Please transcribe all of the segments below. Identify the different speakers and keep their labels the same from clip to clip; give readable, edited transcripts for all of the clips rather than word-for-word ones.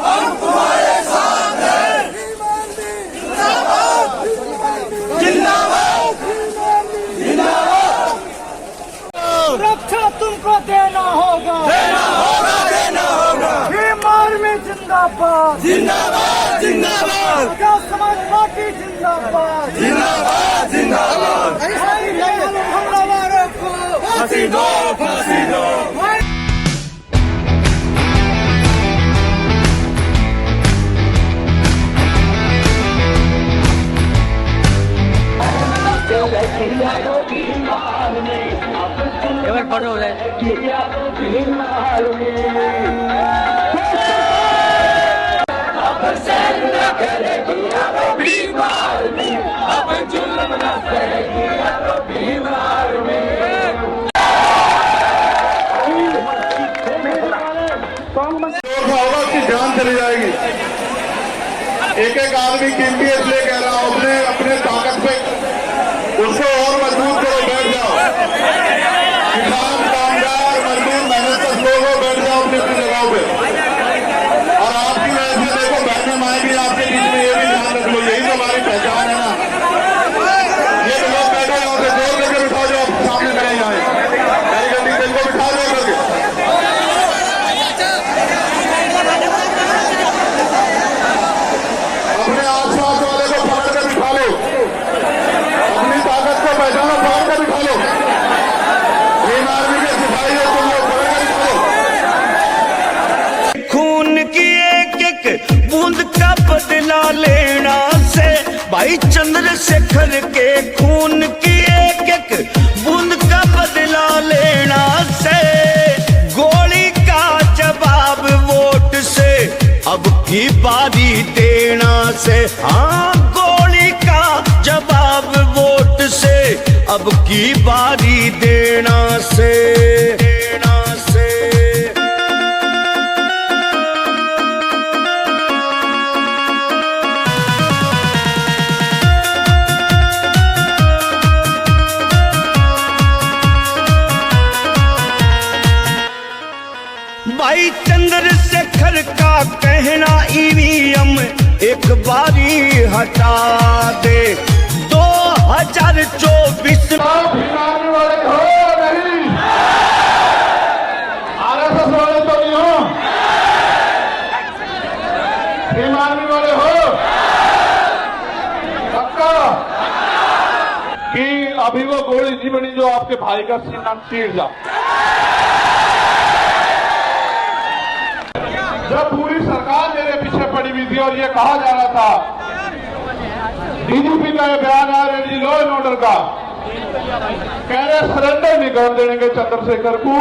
Speaker 1: हम तुम्हारे साथ हैं। जिंदाबाद जिंदाबाद।
Speaker 2: सुरक्षा तुमको देना होगा,
Speaker 1: देना होगा, देना होगा।
Speaker 2: बीमार में जिंदाबाद,
Speaker 1: जिंदाबाद जिंदाबाद।
Speaker 2: आजाद समाज पार्टी जिंदाबाद,
Speaker 1: जिंदाबाद जिंदाबाद।
Speaker 2: हमलावरों को
Speaker 1: फांसी दो, फांसी दो।
Speaker 2: फोटो हो जाए।
Speaker 3: होगा उसकी जान चली जाएगी। एक एक आदमी कीमती इसलिए कह रहा हूं, अपने ताकत पे उसको और मजबूत करो, बैठ जाओ। किसान, कामगार, मजदूर, मेहनत लोग हो, बैठ जाओ अपनी अपनी जगहों पे। और आपकी वजह से देखो बहने माए भी आपके बीच में, ये भी ध्यान रख लो, यही तो हमारी पहचान है ना। ये तो लोग बैठे हैं, उसे जोर लेकर बिठा जाओ, सामने नहीं आए मेरी गड्डी से इनको बिठा दो करके। अपने आसपास वाले को पकड़ कर बिठा लो, अपनी ताकत को पहचानो, पकड़ कर बिठा लो। तीन आर्मी के सिपाही हो तुम लोग, पकड़ कर बिठा लो।
Speaker 4: खून की एक एक बूंद का बदला लेना से, भाई चंद्रशेखर के खून की एक एक बूंद का बदला लेना से, गोली का जवाब वोट से अब की बारी देना से। हाँ, गोली का जवाब वोट से अब की बारी देना से। भाई चंद्रशेखर का कहना ईवीएम एक बारी हटा दे। 2024
Speaker 3: बीमारी वाले हो नहीं, आरएसएस वाले तो नहीं हो, बीमारी वाले हो पक्का कि अभी वो गोली नहीं बनी जो आपके भाई का सीना चीर जा। जब पूरी सरकार मेरे पीछे पड़ी हुई थी और ये कहा जा रहा था, डीजीपी का ये बयान आ रहा है लॉ एंड ऑर्डर का, कह रहे सरेंडर नहीं कर देंगे चंद्रशेखर को।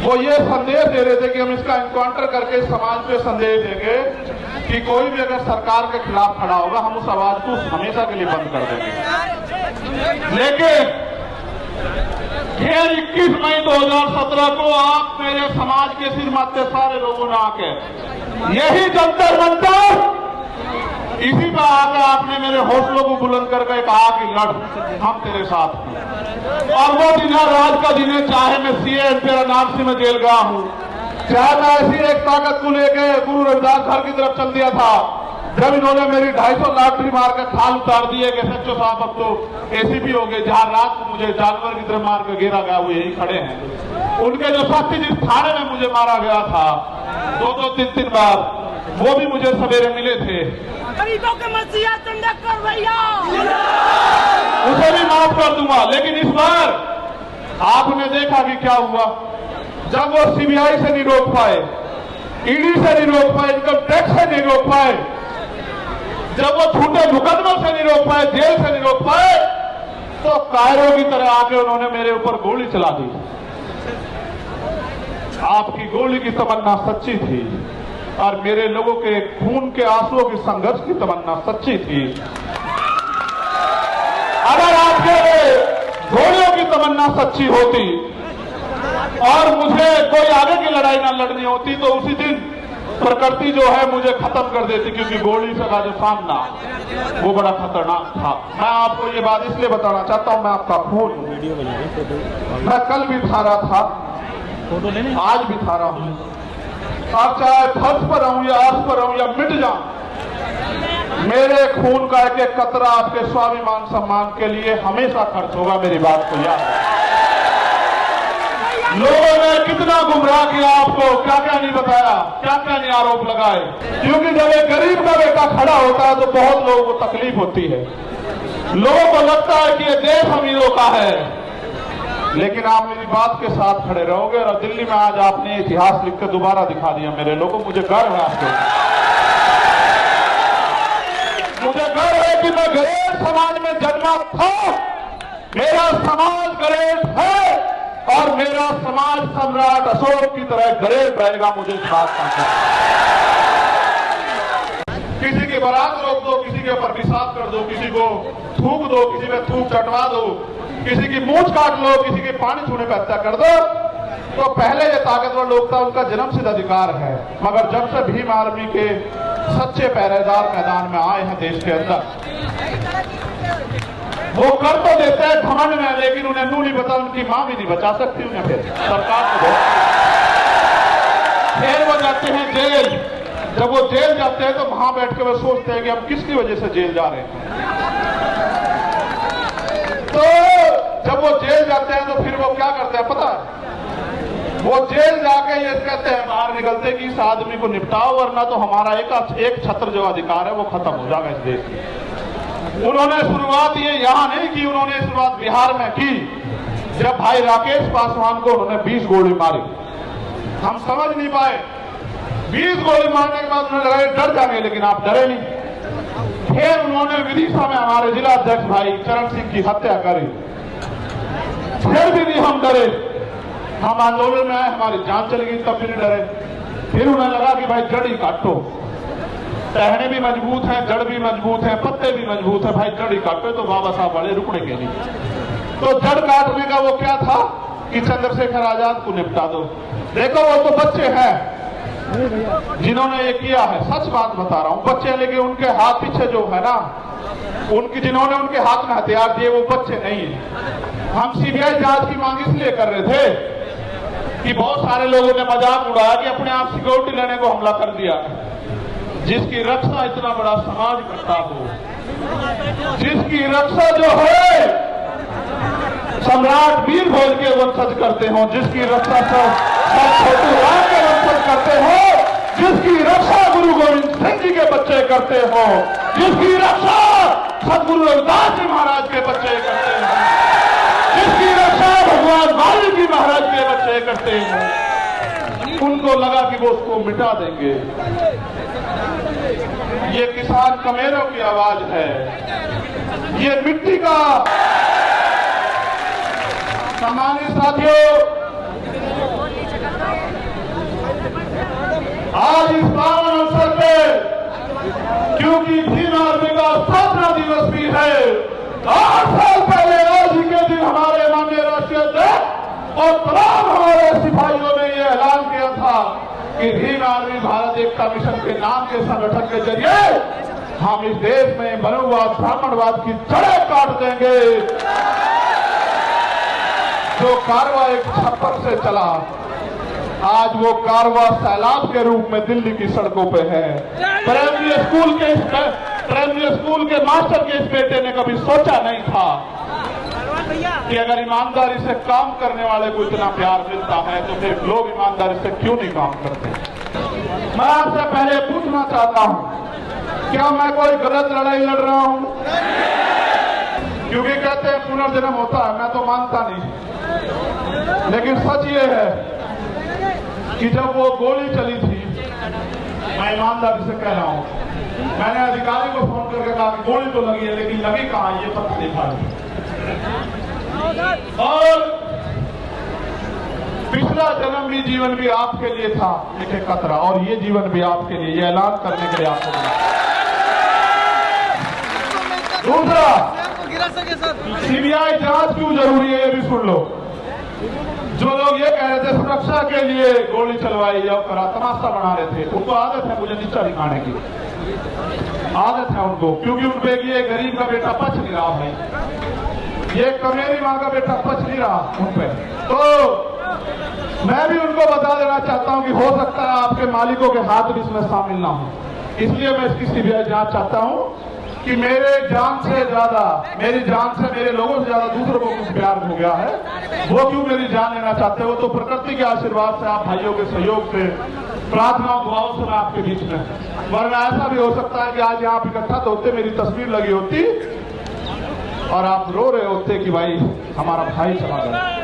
Speaker 3: वो ये संदेश दे रहे थे कि हम इसका एनकाउंटर करके समाज पे संदेश देंगे कि कोई भी अगर सरकार के खिलाफ खड़ा होगा हम उस आवाज को हमेशा के लिए बंद कर देंगे। लेकिन फिर 21 मई 2017 को आप मेरे समाज के सिर माथे सारे लोगों ने आके यही जंतर मंतर, इसी पर आकर आपने मेरे हौसलों को बुलंद करके कहा कि लड़, हम तेरे साथ हैं। और वो दिन है, राज का दिन है, चाहे मैं सीए तेरा नाम से मैं जेल गया हूं, चाहे मैं ऐसी एक ताकत को लेके गुरु रविदास घर की तरफ चल दिया था जब इन्होंने मेरी 250 लाठी मार के थाल उतार दिए कि सच्चो साहब अब तो एसीपी हो गए, जहां रात को मुझे जानवर की तरह मार के घेरा गया, वो यही खड़े हैं। उनके जो साथी जिस थाने में मुझे मारा गया था 2-2, 3-3 बार, वो भी मुझे सवेरे मिले थे।
Speaker 2: गरीबों के मसीहा चंद्रशेखर भैया,
Speaker 3: उसे भी माफ कर दूंगा। लेकिन इस बार आपने देखा कि क्या हुआ, जब वो सीबीआई से नहीं रोक पाए, ईडी से नहीं रोक पाए, इनकम टैक्स से नहीं रोक पाए, जब वो झूठे मुकदमों से नहीं रोक पाए, जेल से नहीं रोक पाए, तो कायरों की तरह आके उन्होंने मेरे ऊपर गोली चला दी। आपकी गोली की तमन्ना सच्ची थी और मेरे लोगों के खून के आंसुओं की संघर्ष की तमन्ना सच्ची थी। अगर आपके गोलियों की तमन्ना सच्ची होती और मुझे कोई आगे की लड़ाई ना लड़नी होती तो उसी दिन प्रकृति जो है मुझे खत्म कर देती, क्योंकि गोली से का जो सामना वो बड़ा खतरनाक था। मैं आपको ये बात इसलिए बताना चाहता हूं, मैं आपका खून, मैं कल भी था रहा था आज भी था रहा हूं। अब चाहे फर्श पर रहूं या अर्श पर रहूं या मिट जाऊं, मेरे खून का एक एक कतरा आपके स्वाभिमान सम्मान के लिए हमेशा खर्च होगा। मेरी बात को याद रखिए। लोगों ने कितना गुमराह किया आपको, क्या क्या नहीं बताया, क्या क्या नहीं आरोप लगाए। क्योंकि जब एक गरीब का बेटा खड़ा होता है तो बहुत लोगों को तकलीफ होती है। लोगों को लगता है कि ये देश अमीरों का है, लेकिन आप मेरी बात के साथ खड़े रहोगे। और दिल्ली में आज आपने इतिहास लिख कर दोबारा दिखा दिया मेरे लोगों। मुझे गर्व है आपको, मुझे गर्व है कि मैं गरीब समाज में जन्मा था। मेरा समाज गरीब है और मेरा समाज सम्राट अशोक की तरह गरीब रहेगा। मुझे इस बात का किसी की बारात रोक दो, किसी के ऊपर निशान कर दो, किसी को थूक दो, किसी में थूक चटवा दो, किसी की मूंछ काट लो, किसी के पानी छूने पर हत्या कर दो, तो पहले ये ताकतवर लोग था, उनका जन्मसिद्ध अधिकार है। मगर जब से भीम आर्मी के सच्चे पहरेदार मैदान में आए हैं देश के अंदर, वो कर तो देते हैं घमंड में, लेकिन उन्हें नू नहीं बचा, उनकी मां भी नहीं बचा सकती उन्हें। फिर सरकार को फिर वो जाते हैं जेल। जब वो जेल जाते हैं तो वहां बैठ के वो सोचते हैं कि हम किसकी वजह से जेल जा रहे हैं। तो जब वो जेल जाते हैं तो फिर वो क्या करते हैं पता है? वो जेल जाके ये कहते हैं बाहर निकलते कि इस आदमी को निपटाओ, वरना तो हमारा एक छत्र जो अधिकार है वो खत्म हो जाएगा इस देश में। उन्होंने शुरुआत ये यहां नहीं की, उन्होंने शुरुआत बिहार में की। जब भाई राकेश पासवान को उन्होंने 20 गोली मारी, हम समझ नहीं पाए। 20 गोली मारने के बाद उन्होंने लगा डर जाएंगे, लेकिन आप डरे नहीं। फिर उन्होंने विदिशा में हमारे जिला अध्यक्ष भाई चरण सिंह की हत्या करी, फिर भी नहीं हम डरे। हम आंदोलन में आए, हमारी जान चली गई, तब भी नहीं डरे। फिर उन्हें लगा कि भाई जड़ ही काटो, टहने भी मजबूत हैं, जड़ भी मजबूत है, पत्ते भी मजबूत है, भाई जड़ ही काटो। तो बाबा साहब बड़े रुकने के नहीं। तो जड़ काटने का वो क्या था कि चंद्रशेखर आजाद को निपटा दो। देखो वो तो बच्चे हैं जिन्होंने ये किया है, सच बात बता रहा हूं, बच्चे। लेकिन उनके हाथ पीछे जो है ना, जिन्होंने उनके हाथ में हथियार दिए वो बच्चे नहीं है। हम सीबीआई जांच की मांग इसलिए कर रहे थे कि बहुत सारे लोगों ने मजाक उड़ाया कि अपने आप सिक्योरिटी लेने को हमला कर दिया। जिसकी रक्षा इतना बड़ा समाज करता हो, जिसकी रक्षा जो है सम्राट वीर भोज के वंशज करते हो, जिसकी रक्षा छोटू राम के वंशज करते हो, जिसकी रक्षा गुरु गोविंद सिंह जी के बच्चे करते हो, जिसकी रक्षा सदगुरु रविदास जी महाराज के बच्चे करते हो, जिसकी रक्षा भगवान वाल्मीकि महाराज के बच्चे करते हैं, उनको लगा कि वो उसको मिटा देंगे। ये किसान कमेरों की आवाज है, ये मिट्टी का। सम्मानित साथियों, आज इस पावन अवसर पे, क्योंकि भीम आर्मी का स्थापना दिवस भी है, 8 साल पहले आज ही के दिन हमारे माननीय राष्ट्रीय अध्यक्ष और तमाम हमारे सिपाहियों ने यह ऐलान किया था कि भीम आर्मी भारत एकता मिशन के नाम के संगठन के जरिए हम इस देश में मनुवाद ब्राह्मणवाद की जड़ें काट देंगे। जो कारवा एक छप्पर से चला, आज वो कारवा सैलाब के रूप में दिल्ली की सड़कों पे है। प्राइमरी स्कूल के मास्टर के इस बेटे ने कभी सोचा नहीं था कि अगर ईमानदारी से काम करने वाले को इतना प्यार मिलता है तो फिर लोग ईमानदारी से क्यों नहीं काम करते। मैं आपसे पहले पूछना चाहता हूं, क्या मैं कोई गलत लड़ाई लड़ रहा हूं? क्योंकि कहते हैं पुनर्जन्म होता है, मैं तो मानता नहीं। लेकिन सच ये है कि जब वो गोली चली थी, मैं ईमानदारी से कह रहा हूं, मैंने अधिकारी को फोन करके कहा कि गोली तो लगी है, लेकिन लगी कहां ये पता नहीं था। और पिछला जन्म भी जीवन भी आपके लिए था एक खतरा, और ये जीवन भी आपके लिए, ये ऐलान करने के लिए आपको मिला। दूसरा, सीबीआई जांच क्यों जरूरी है ये भी सुन लो। जो लोग ये कह रहे थे सुरक्षा के लिए गोली चलवाई या करा, तमाशा बना रहे थे, उनको आदत है मुझे नीचा दिखाने की, आदत है उनको। क्योंकि उन पे ये गरीब का बेटा पच नहीं रहा भाई, ये कमेरी माँ का बेटा पच नहीं रहा उन पे। तो मैं भी उनको बता देना चाहता हूं कि हो सकता है आपके मालिकों के हाथ भी इसमें शामिल ना हो, इसलिए मैं इसकी सीबीआई जांच चाहता हूं कि मेरे जान से ज्यादा, मेरी जान से, मेरे लोगों से ज्यादा दूसरों को कुछ प्यार हो गया है, वो क्यों मेरी जान लेना चाहते हो? तो प्रकृति के आशीर्वाद से, आप भाइयों के सहयोग से, प्रार्थनाओं दुआओं से मैं आपके बीच में, वरना ऐसा भी हो सकता है कि आज यहाँ आप इकट्ठा तो होते, मेरी तस्वीर लगी होती और आप रो रहे होते कि भाई हमारा भाई चला गया।